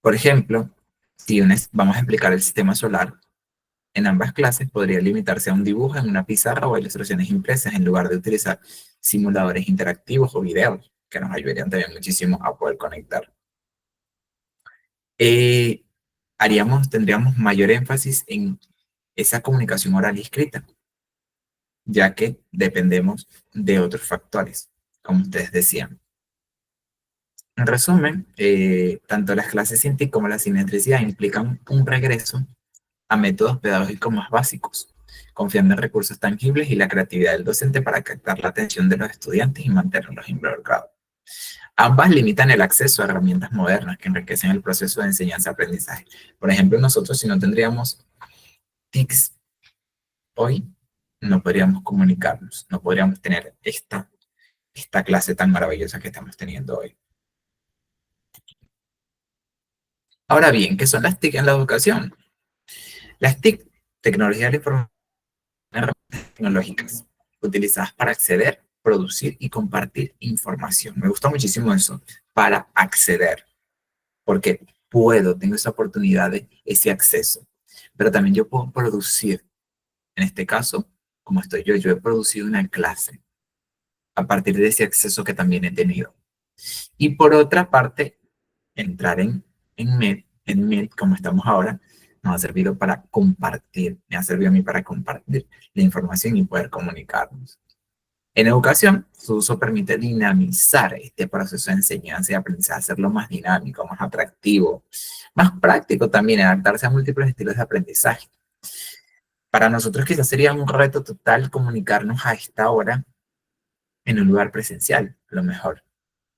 Speaker 1: Por ejemplo, si vamos a explicar el sistema solar, en ambas clases podría limitarse a un dibujo en una pizarra o a ilustraciones impresas en lugar de utilizar simuladores interactivos o videos, que nos ayudarían también muchísimo a poder conectar. Eh, tendríamos mayor énfasis en esa comunicación oral y escrita, ya que dependemos de otros factores, como ustedes decían. En resumen, tanto las clases sin TIC como la sinetricidad implican un regreso a métodos pedagógicos más básicos, confiando en recursos tangibles y la creatividad del docente para captar la atención de los estudiantes y mantenerlos involucrados. Ambas limitan el acceso a herramientas modernas que enriquecen el proceso de enseñanza-aprendizaje. Por ejemplo, nosotros si no tendríamos TICs hoy, no podríamos comunicarnos, no podríamos tener esta clase tan maravillosa que estamos teniendo hoy. Ahora bien, ¿qué son las TIC en la educación? Las TIC, tecnología de la información, herramientas tecnológicas utilizadas para acceder, producir y compartir información. Me gusta muchísimo eso, para acceder, porque tengo esa oportunidad de ese acceso, pero también yo puedo producir. En este caso, como estoy yo he producido una clase a partir de ese acceso que también he tenido. Y por otra parte, entrar en Med, como estamos ahora, nos ha servido para compartir, me ha servido a mí para compartir la información y poder comunicarnos. En educación, su uso permite dinamizar este proceso de enseñanza y aprendizaje, hacerlo más dinámico, más atractivo, más práctico también, adaptarse a múltiples estilos de aprendizaje. Para nosotros quizás sería un reto total comunicarnos a esta hora en un lugar presencial, a lo mejor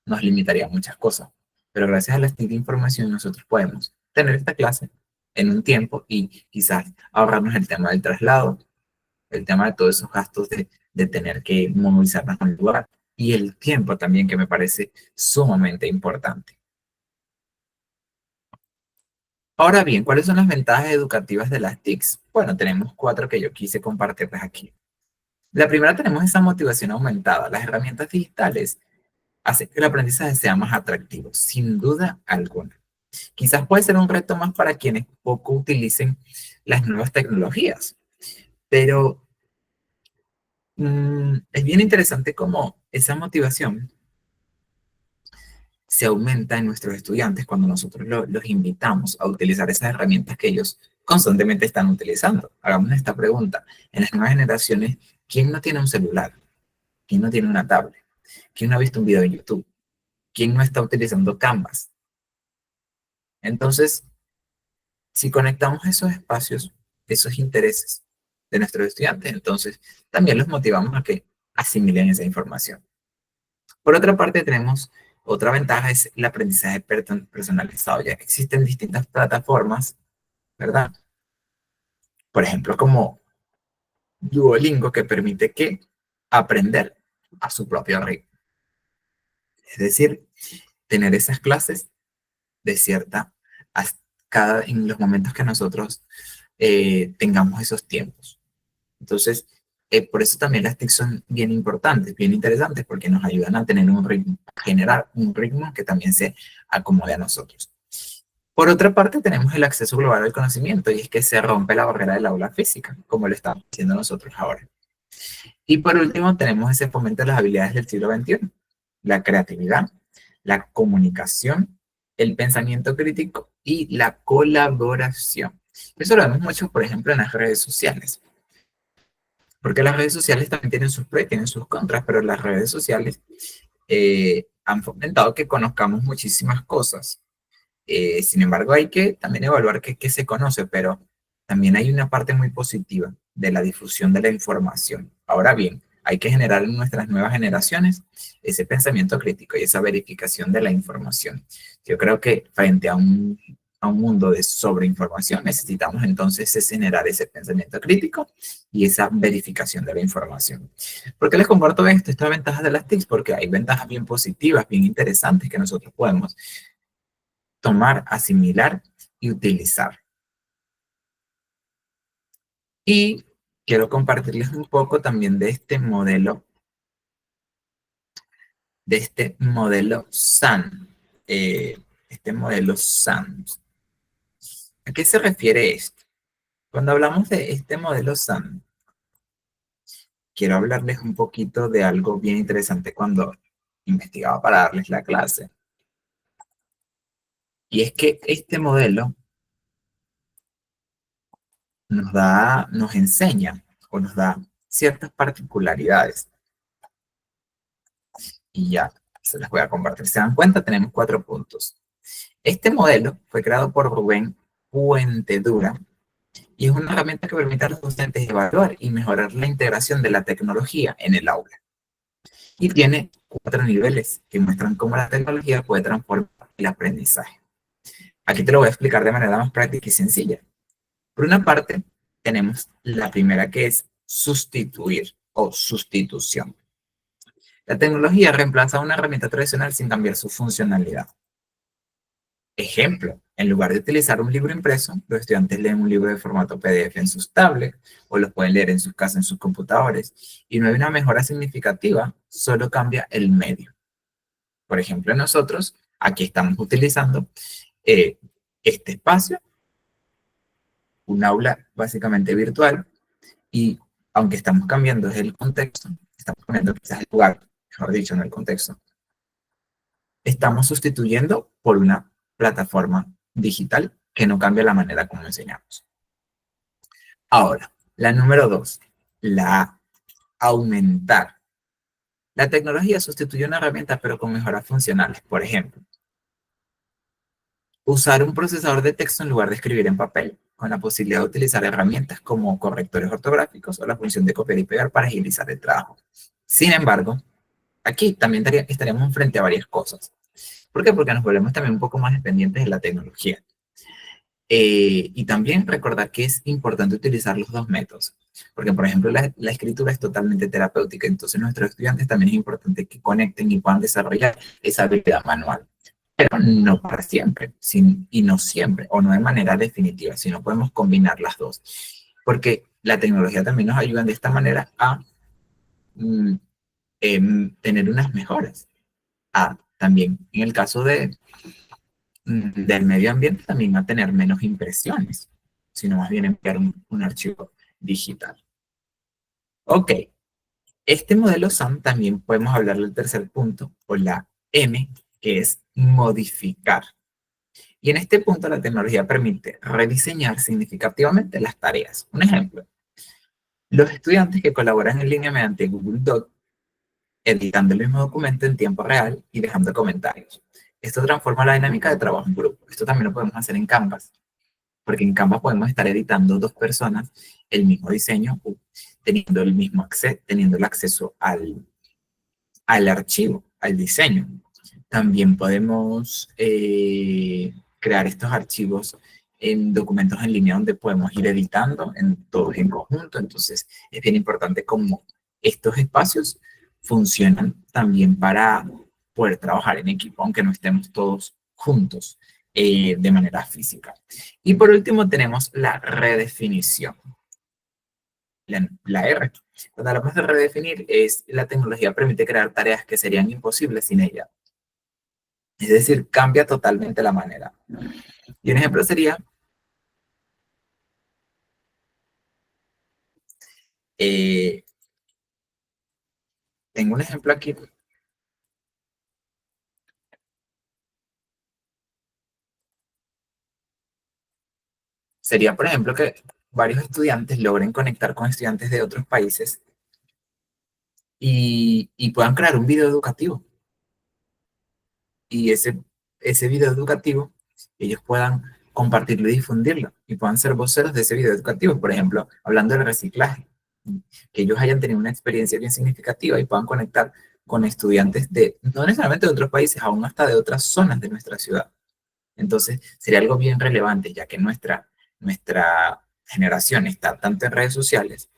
Speaker 1: nos limitaría a muchas cosas. Pero gracias a la de información nosotros podemos tener esta clase en un tiempo y quizás ahorrarnos el tema del traslado, el tema de todos esos gastos de tener que movilizarnos a un lugar y el tiempo también que me parece sumamente importante. Ahora bien, ¿cuáles son las ventajas educativas de las TICs? Bueno, tenemos 4 que yo quise compartirles aquí. La primera, tenemos esa motivación aumentada. Las herramientas digitales hacen que el aprendizaje sea más atractivo, sin duda alguna. Quizás puede ser un reto más para quienes poco utilicen las nuevas tecnologías, pero es bien interesante cómo esa motivación se aumenta en nuestros estudiantes cuando nosotros los invitamos a utilizar esas herramientas que ellos constantemente están utilizando. Hagamos esta pregunta. En las nuevas generaciones, ¿quién no tiene un celular? ¿Quién no tiene una tablet? ¿Quién no ha visto un video en YouTube? ¿Quién no está utilizando Canvas? Entonces, si conectamos esos espacios, esos intereses de nuestros estudiantes, entonces también los motivamos a que asimilen esa información. Por otra parte, tenemos otra ventaja, es el aprendizaje personalizado. Ya que existen distintas plataformas, ¿verdad? Por ejemplo, como Duolingo, que permite que aprender a su propio ritmo. Es decir, tener esas clases de cierta, en los momentos que nosotros tengamos esos tiempos. Entonces, por eso también las TIC son bien importantes, bien interesantes, porque nos ayudan a tener un ritmo, a generar un ritmo que también se acomode a nosotros. Por otra parte, tenemos el acceso global al conocimiento, y es que se rompe la barrera del aula física, como lo estamos haciendo nosotros ahora. Y por último, tenemos ese fomento de las habilidades del siglo XXI, la creatividad, la comunicación, el pensamiento crítico y la colaboración. Eso lo vemos mucho, por ejemplo, en las redes sociales. Porque las redes sociales también tienen sus pros y tienen sus contras, pero las redes sociales han fomentado que conozcamos muchísimas cosas. Sin embargo, hay que también evaluar qué se conoce, pero también hay una parte muy positiva de la difusión de la información. Ahora bien, hay que generar en nuestras nuevas generaciones ese pensamiento crítico y esa verificación de la información. Yo creo que frente a un mundo de sobreinformación necesitamos entonces es generar ese pensamiento crítico y esa verificación de la información. ¿Por qué les comparto esto? Estas ventajas de las TICs, porque hay ventajas bien positivas, bien interesantes que nosotros podemos tomar, asimilar y utilizar. Y quiero compartirles un poco también de este modelo SAN. Este modelo SAN. ¿A qué se refiere esto? Cuando hablamos de este modelo SAN, quiero hablarles un poquito de algo bien interesante cuando investigaba para darles la clase. Y es que este modelo nos enseña o nos da ciertas particularidades. Y ya se las voy a compartir. ¿Se dan cuenta? Tenemos 4 puntos. Este modelo fue creado por Rubén Puentedura y es una herramienta que permite a los docentes evaluar y mejorar la integración de la tecnología en el aula. Y tiene 4 niveles que muestran cómo la tecnología puede transformar el aprendizaje. Aquí te lo voy a explicar de manera más práctica y sencilla. Por una parte, tenemos la primera que es sustituir o sustitución. La tecnología reemplaza una herramienta tradicional sin cambiar su funcionalidad. Ejemplo, en lugar de utilizar un libro impreso, los estudiantes leen un libro de formato PDF en sus tablets o los pueden leer en sus casas, en sus computadores. Y no hay una mejora significativa, solo cambia el medio. Por ejemplo, nosotros aquí estamos utilizando este espacio, un aula básicamente virtual, y aunque estamos cambiando el contexto, estamos cambiando quizás el lugar, mejor dicho, no el contexto, estamos sustituyendo por una plataforma digital que no cambia la manera como enseñamos. Ahora, la número 2, la aumentar. La tecnología sustituye una herramienta pero con mejoras funcionales. Por ejemplo, usar un procesador de texto en lugar de escribir en papel, con la posibilidad de utilizar herramientas como correctores ortográficos o la función de copiar y pegar para agilizar el trabajo. Sin embargo, aquí también estaríamos frente a varias cosas. ¿Por qué? Porque nos volvemos también un poco más dependientes de la tecnología. Y también recordar que es importante utilizar los dos métodos, porque por ejemplo la escritura es totalmente terapéutica, entonces nuestros estudiantes también es importante que conecten y puedan desarrollar esa habilidad manual, pero no para siempre, y no siempre, o no de manera definitiva, sino podemos combinar las dos, porque la tecnología también nos ayuda de esta manera a mm, tener unas mejoras. También en el caso del medio ambiente también va a tener menos impresiones, sino más bien enviar un archivo digital. Ok, este modelo SAM también podemos hablar del tercer punto, o la M, que es modificar. Y en este punto la tecnología permite rediseñar significativamente las tareas. Un ejemplo, los estudiantes que colaboran en línea mediante Google Docs, editando el mismo documento en tiempo real y dejando comentarios. Esto transforma la dinámica de trabajo en grupo. Esto también lo podemos hacer en Canvas, porque en Canva podemos estar editando 2 personas el mismo diseño, teniendo el acceso al archivo, al diseño. También podemos crear estos archivos en documentos en línea donde podemos ir editando todos en conjunto. Entonces es bien importante cómo estos espacios funcionan también para poder trabajar en equipo, aunque no estemos todos juntos de manera física. Y por último tenemos la redefinición, la R. Cuando hablamos de redefinir, la tecnología permite crear tareas que serían imposibles sin ella. Es decir, cambia totalmente la manera. Y un ejemplo sería, eh, tengo un ejemplo aquí, sería por ejemplo que varios estudiantes logren conectar con estudiantes de otros países y puedan crear un video educativo. y ese video educativo, ellos puedan compartirlo y difundirlo y puedan ser voceros de ese video educativo, por ejemplo, hablando del reciclaje, que ellos hayan tenido una experiencia bien significativa y puedan conectar con estudiantes de, no necesariamente de otros países, aún hasta de otras zonas de nuestra ciudad. Entonces, sería algo bien relevante, ya que nuestra generación está tanto en redes sociales.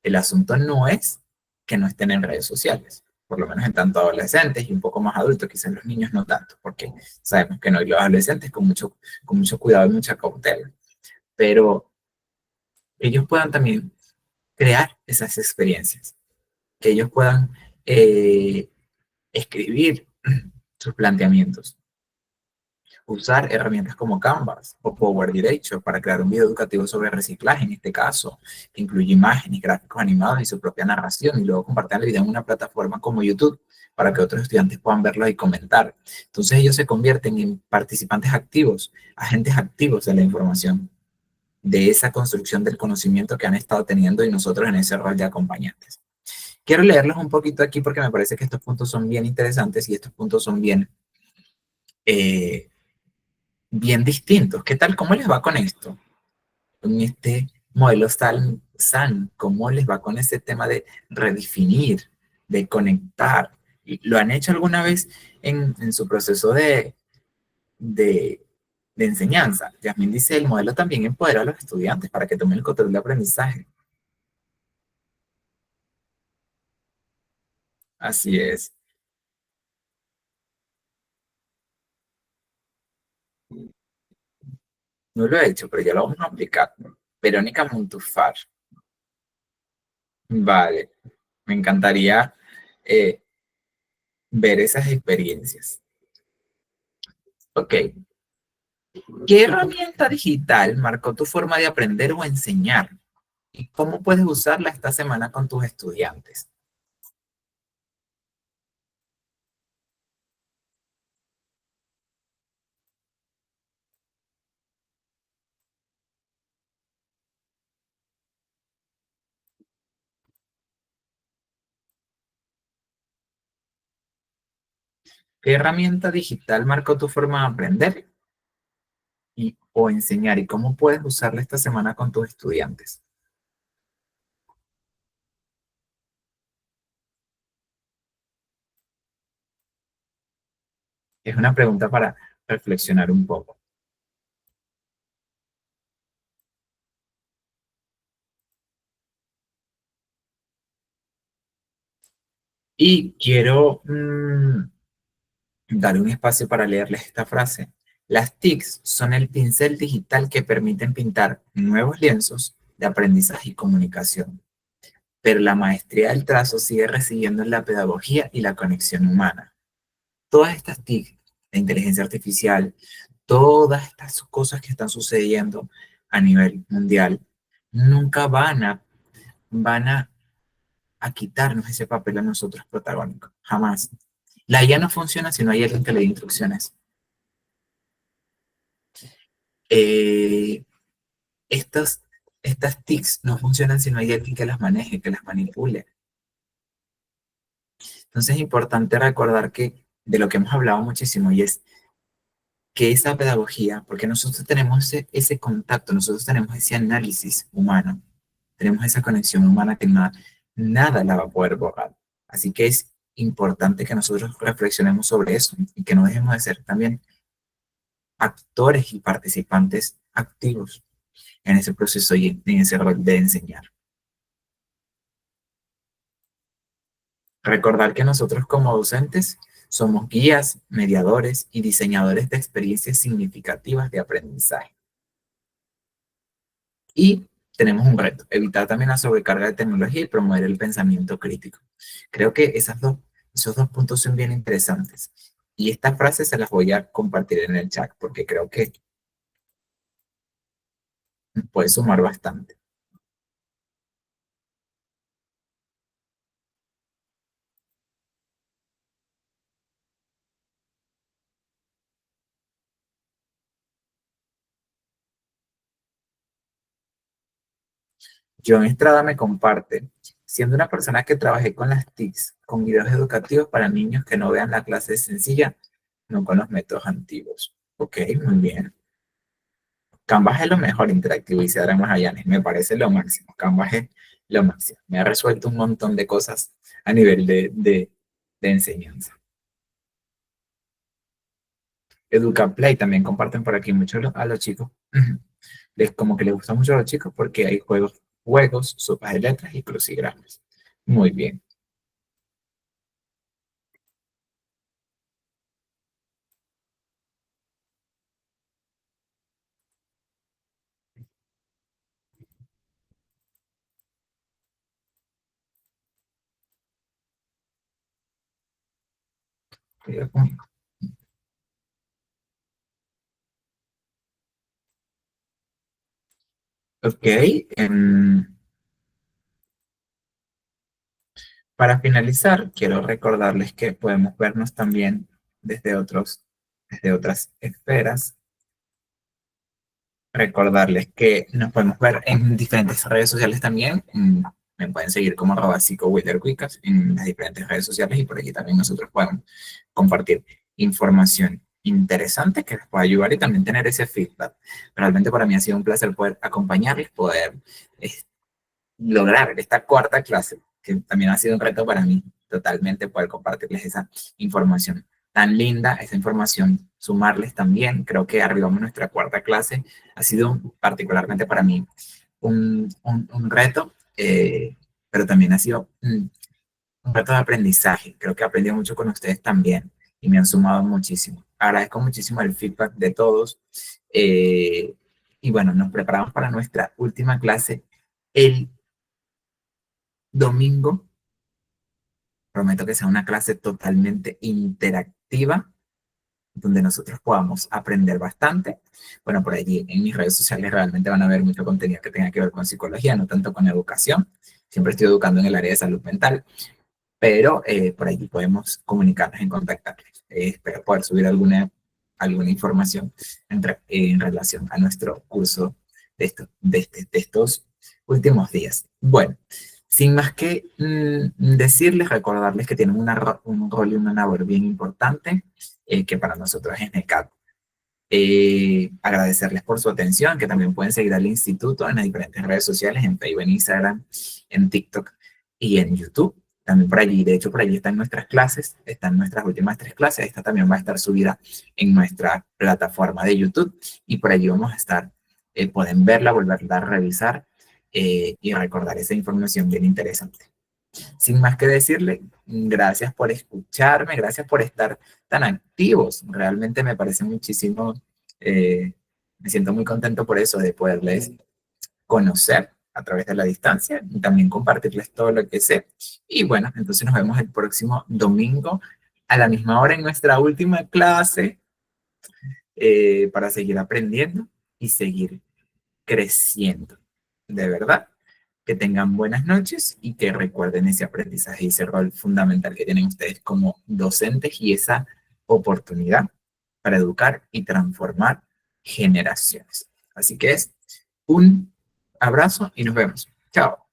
Speaker 1: El asunto no es que no estén en redes sociales, por lo menos en tanto adolescentes y un poco más adultos, quizás los niños no tanto, porque sabemos que no, y los adolescentes con mucho cuidado y mucha cautela, pero ellos puedan también crear esas experiencias, que ellos puedan eh, escribir sus planteamientos, usar herramientas como Canvas o Power Direction para crear un video educativo sobre reciclaje, en este caso, que incluye imágenes, gráficos animados y su propia narración, y luego compartir el video en una plataforma como YouTube para que otros estudiantes puedan verlo y comentar. Entonces ellos se convierten en participantes activos, agentes activos de la información, de esa construcción del conocimiento que han estado teniendo y nosotros en ese rol de acompañantes. Quiero leerlos un poquito aquí porque me parece que estos puntos son bien interesantes y estos puntos son eh, bien distintos. ¿Qué tal? ¿Cómo les va con esto? Con este modelo SAN, ¿cómo les va con ese tema de redefinir, de conectar? ¿Lo han hecho alguna vez en su proceso de, de enseñanza? Yasmín dice, el modelo también empodera a los estudiantes para que tomen el control de aprendizaje. Así es. No lo he hecho, pero ya lo vamos a aplicar. Verónica Montufar. Vale, me encantaría eh, ver esas experiencias. Ok, ¿qué herramienta digital marcó tu forma de aprender o enseñar? ¿Y cómo puedes usarla esta semana con tus estudiantes? ¿Qué herramienta digital marcó tu forma de aprender o enseñar? ¿Y cómo puedes usarla esta semana con tus estudiantes? Es una pregunta para reflexionar un poco. Y quiero dar un espacio para leerles esta frase. Las TICs son el pincel digital que permiten pintar nuevos lienzos de aprendizaje y comunicación, pero la maestría del trazo sigue residiendo en la pedagogía y la conexión humana. Todas estas TIC, la inteligencia artificial, todas estas cosas que están sucediendo a nivel mundial, nunca van a quitarnos ese papel a nosotros protagónicos, jamás. La IA no funciona si no hay alguien que le dé instrucciones. Eh, estas, estas TICs no funcionan si no hay alguien que las maneje, que las manipule. Entonces es importante recordar que de lo que hemos hablado muchísimo y es que esa pedagogía, porque nosotros tenemos ese contacto, nosotros tenemos ese análisis humano, tenemos esa conexión humana que nada la va a poder borrar. Así que es importante que nosotros reflexionemos sobre eso y que no dejemos de ser también actores y participantes activos en ese proceso y en ese rol de enseñar. Recordar que nosotros como docentes somos guías, mediadores y diseñadores de experiencias significativas de aprendizaje. Y tenemos un reto, evitar también la sobrecarga de tecnología y promover el pensamiento crítico. Creo que esos dos puntos son bien interesantes. Y estas frases se las voy a compartir en el chat porque creo que puede sumar bastante. John Estrada me comparte, siendo una persona que trabajé con las TICs, con videos educativos para niños que no vean la clase sencilla, no con los métodos antiguos. Ok, muy bien. Canvas es lo mejor interactivo y se hará Magallanes. Me parece lo máximo. Canvas es lo máximo. Me ha resuelto un montón de cosas a nivel de enseñanza. EducaPlay también comparten por aquí mucho a los chicos. Como que les gusta mucho a los chicos porque hay juegos, sopas de letras y crucigramas. Muy bien. Ok. Para finalizar, quiero recordarles que podemos vernos también desde otras esferas. Recordarles que nos podemos ver en diferentes redes sociales también. Me pueden seguir como @psicowilderquicas en las diferentes redes sociales y por aquí también nosotros podemos compartir información interesante que les pueda ayudar y también tener ese feedback. Realmente para mí ha sido un placer poder acompañarles, poder lograr esta cuarta clase, que también ha sido un reto para mí totalmente poder compartirles esa información tan linda, esa información, sumarles también. Creo que arribamos nuestra cuarta clase. Ha sido particularmente para mí un reto, pero también ha sido un reto de aprendizaje. Creo que he aprendido mucho con ustedes también y me han sumado muchísimo. Agradezco muchísimo el feedback de todos. eh, y bueno, nos preparamos para nuestra última clase el domingo. Prometo que sea una clase totalmente interactiva, donde nosotros podamos aprender bastante. Bueno, por allí en mis redes sociales realmente van a ver mucho contenido que tenga que ver con psicología, no tanto con educación. Siempre estoy educando en el área de salud mental, pero por allí podemos comunicarnos en contactarles. Espero poder subir alguna información en relación a nuestro curso de estos últimos días. Bueno, sin más que decirles, recordarles que tienen un rol y una labor bien importante que para nosotros es NECAP. Agradecerles por su atención, que también pueden seguir al instituto en las diferentes redes sociales, en Facebook, en Instagram, en TikTok y en YouTube. También por allí, de hecho, por allí están nuestras clases, están nuestras últimas 3 clases. Esta también va a estar subida en nuestra plataforma de YouTube y por allí vamos a estar, pueden verla, volverla a revisar y recordar esa información bien interesante. Sin más que decirle, gracias por escucharme, gracias por estar tan activos. Realmente me parece muchísimo, me siento muy contento por eso, de poderles conocer a través de la distancia y también compartirles todo lo que sé. Y bueno, entonces nos vemos el próximo domingo a la misma hora en nuestra última clase para seguir aprendiendo y seguir creciendo. De verdad, que tengan buenas noches y que recuerden ese aprendizaje y ese rol fundamental que tienen ustedes como docentes y esa oportunidad para educar y transformar generaciones. Así que es un abrazo y nos vemos. Chao.